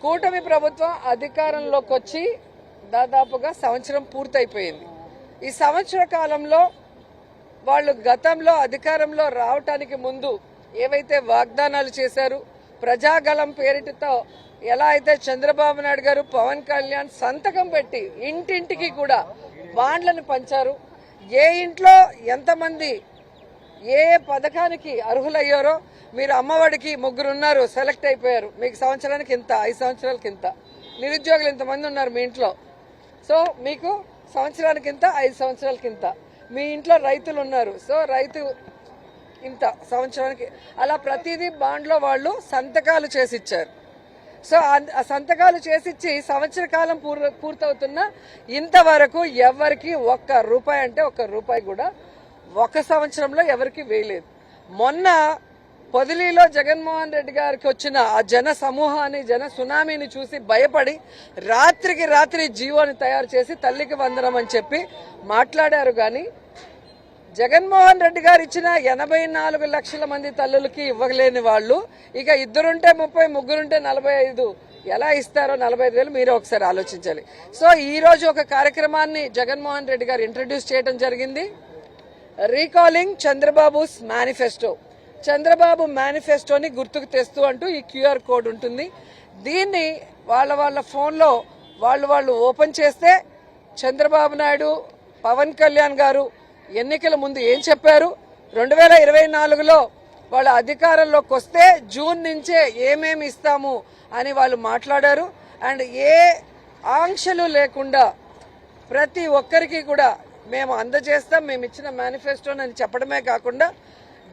కూటమి ప్రభుత్వం అధికారంలోకి వచ్చి దాదాపుగా సంవత్సరం పూర్తయిపోయింది. ఈ సంవత్సర కాలంలో వాళ్ళు గతంలో అధికారంలో రావటానికి ముందు ఏవైతే వాగ్దానాలు చేశారు, ప్రజాగళం పేరిటతో ఎలా అయితే చంద్రబాబు నాయుడు గారు, పవన్ కళ్యాణ్ సంతకం పెట్టి ఇంటింటికి కూడా బాండ్లను పంచారు. ఏ ఇంట్లో ఎంతమంది ఏ పథకానికి అర్హులయ్యారో, మీరు అమ్మఒడికి 3 ఉన్నారు, సెలెక్ట్ అయిపోయారు, మీకు సంవత్సరానికి ఇంత, 5 సంవత్సరాలకి ఇంత, నిరుద్యోగులు ఇంతమంది ఉన్నారు మీ ఇంట్లో, సో మీకు సంవత్సరానికి ఇంత, 5 సంవత్సరాలకి ఇంత, మీ ఇంట్లో రైతులు ఉన్నారు, సో రైతు ఇంత సంవత్సరానికి, అలా ప్రతిదీ బాండ్లో వాళ్ళు సంతకాలు చేసిచ్చారు. సో ఆ సంతకాలు చేసిచ్చి సంవత్సర కాలం పూర్తవుతున్నా ఇంతవరకు ఎవరికి ₹1 అంటే ₹1 కూడా ఒక సంవత్సరంలో ఎవరికి వేయలేదు. మొన్న పొదిలీలో జగన్మోహన్ రెడ్డి గారికి వచ్చిన ఆ జన సమూహాన్ని, జన సునామీని చూసి భయపడి రాత్రికి రాత్రి జీవోని తయారు చేసి తల్లికి వందనం అని చెప్పి మాట్లాడారు. కానీ జగన్మోహన్ రెడ్డి గారు ఇచ్చిన 84 లక్షల మంది తల్లులకి ఇవ్వలేని వాళ్ళు ఇక 2 ఉంటే 30, 3 ఉంటే 45 ఎలా ఇస్తారో 45,000 మీరే ఒకసారి ఆలోచించాలి. సో ఈ రోజు ఒక కార్యక్రమాన్ని జగన్మోహన్ రెడ్డి గారు ఇంట్రడ్యూస్ చేయడం జరిగింది. Recalling Chandrababu's manifesto. చంద్రబాబు మేనిఫెస్టోని గుర్తుకు తెస్తూ అంటూ ఈ QR కోడ్ ఉంటుంది. దీన్ని వాళ్ళ ఫోన్లో వాళ్ళు ఓపెన్ చేస్తే చంద్రబాబు నాయుడు, పవన్ కళ్యాణ్ గారు ఎన్నికల ముందు ఏం చెప్పారు, 2024లో వాళ్ళ అధికారంలోకి వస్తే జూన్ నుంచే ఏమేమి ఇస్తాము అని వాళ్ళు మాట్లాడారు. అండ్ ఏ ఆంక్షలు లేకుండా ప్రతి ఒక్కరికి కూడా మేము అందజేస్తాం, మేము ఇచ్చిన మేనిఫెస్టోని చెప్పడమే కాకుండా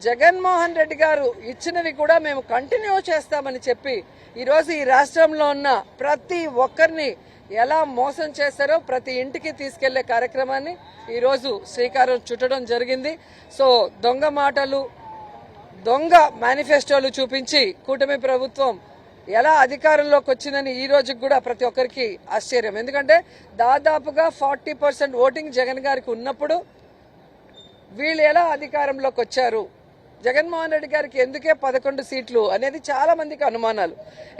జగన్మోహన్ రెడ్డి గారు ఇచ్చినవి కూడా మేము కంటిన్యూ చేస్తామని చెప్పి ఈరోజు ఈ రాష్ట్రంలో ఉన్న ప్రతి ఒక్కరిని ఎలా మోసం చేస్తారో ప్రతి ఇంటికి తీసుకెళ్లే కార్యక్రమాన్ని ఈరోజు శ్రీకారం చుట్టడం జరిగింది. సో దొంగ మాటలు, దొంగ మేనిఫెస్టోలు చూపించి కూటమి ప్రభుత్వం ఎలా అధికారంలోకి వచ్చిందని ఈ రోజుకి కూడా ప్రతి ఒక్కరికి ఆశ్చర్యం. ఎందుకంటే దాదాపుగా 40% ఓటింగ్ జగన్ గారికి ఉన్నప్పుడు వీళ్ళు ఎలా అధికారంలోకి వచ్చారు, జగన్మోహన్ రెడ్డి గారికి ఎందుకే 11 సీట్లు అనేది చాలా మందికి అనుమానాలు.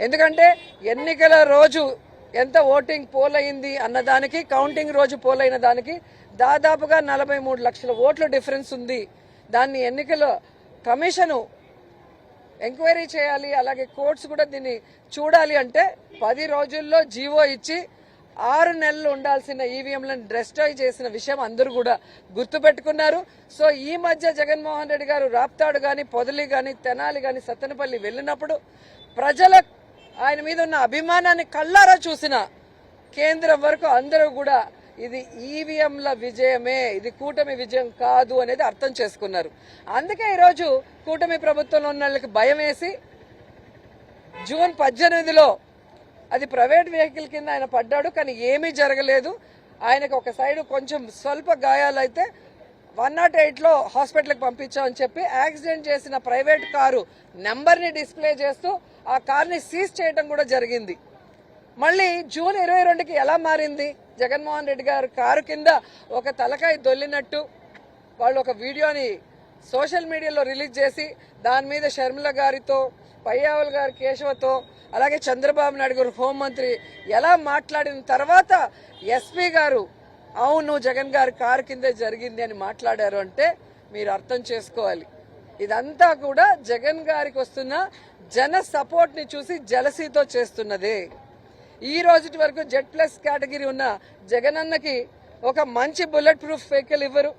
ఎందుకంటే ఎన్నికల రోజు ఎంత ఓటింగ్ పోల్ అయింది అన్నదానికి, కౌంటింగ్ రోజు పోల్ అయిన దానికి దాదాపుగా 43 లక్షల ఓట్ల డిఫరెన్స్ ఉంది. దాన్ని ఎన్నికల కమిషను ఎంక్వైరీ చేయాలి, అలాగే కోర్ట్స్ కూడా దీన్ని చూడాలి. అంటే 10 రోజుల్లో జీవో ఇచ్చి 6 నెలలు ఉండాల్సిన ఈవీఎంలను డిస్ట్రాయ్ చేసిన విషయం అందరూ కూడా గుర్తుపెట్టుకున్నారు. సో ఈ మధ్య జగన్మోహన్ రెడ్డి గారు రాప్తాడు కానీ, పొదలి కానీ, తెనాలి కానీ, సత్తెనపల్లి వెళ్ళినప్పుడు ప్రజల ఆయన మీద ఉన్న అభిమానాన్ని కళ్ళారా చూసిన కేంద్రం వరకు అందరూ కూడా ఇది ఈవీఎంల విజయమే, ఇది కూటమి విజయం కాదు అనేది అర్థం చేసుకున్నారు. అందుకే ఈరోజు కూటమి ప్రభుత్వంలో ఉన్న వాళ్ళకి భయం వేసి జూన్ 18లో అది ప్రైవేట్ వెహికల్ కింద ఆయన పడ్డాడు, కానీ ఏమీ జరగలేదు. ఆయనకు ఒక సైడ్ కొంచెం స్వల్ప గాయాలైతే 108లో హాస్పిటల్కి పంపించామని చెప్పి యాక్సిడెంట్ చేసిన ప్రైవేట్ కారు నెంబర్ని డిస్ప్లే చేస్తూ ఆ కార్ని సీజ్ చేయడం కూడా జరిగింది. మళ్ళీ జూన్ 22కి ఎలా మారింది, జగన్మోహన్ రెడ్డి గారు కారు కింద ఒక తలకాయ దొల్లినట్టు వాళ్ళు ఒక వీడియోని సోషల్ మీడియాలో రిలీజ్ చేసి దాని మీద షర్మిల గారితో, పయ్యావుల్ గారి కేశవతో, అలాగే చంద్రబాబు నాయుడు గారు హోంమంత్రి ఎలా మాట్లాడిన తర్వాత ఎస్పీ గారు అవును జగన్ గారి కారు కిందే జరిగింది అని మాట్లాడారు. అంటే మీరు అర్థం చేసుకోవాలి, ఇదంతా కూడా జగన్ గారికి వస్తున్న జన సపోర్ట్ ని చూసి జలసీతో చేస్తున్నదే. ఈ రోజుటి వరకు Z+ కేటగిరీ ఉన్న జగనన్నకి ఒక మంచి బుల్లెట్ ప్రూఫ్ వెహికల్ ఇవ్వరు.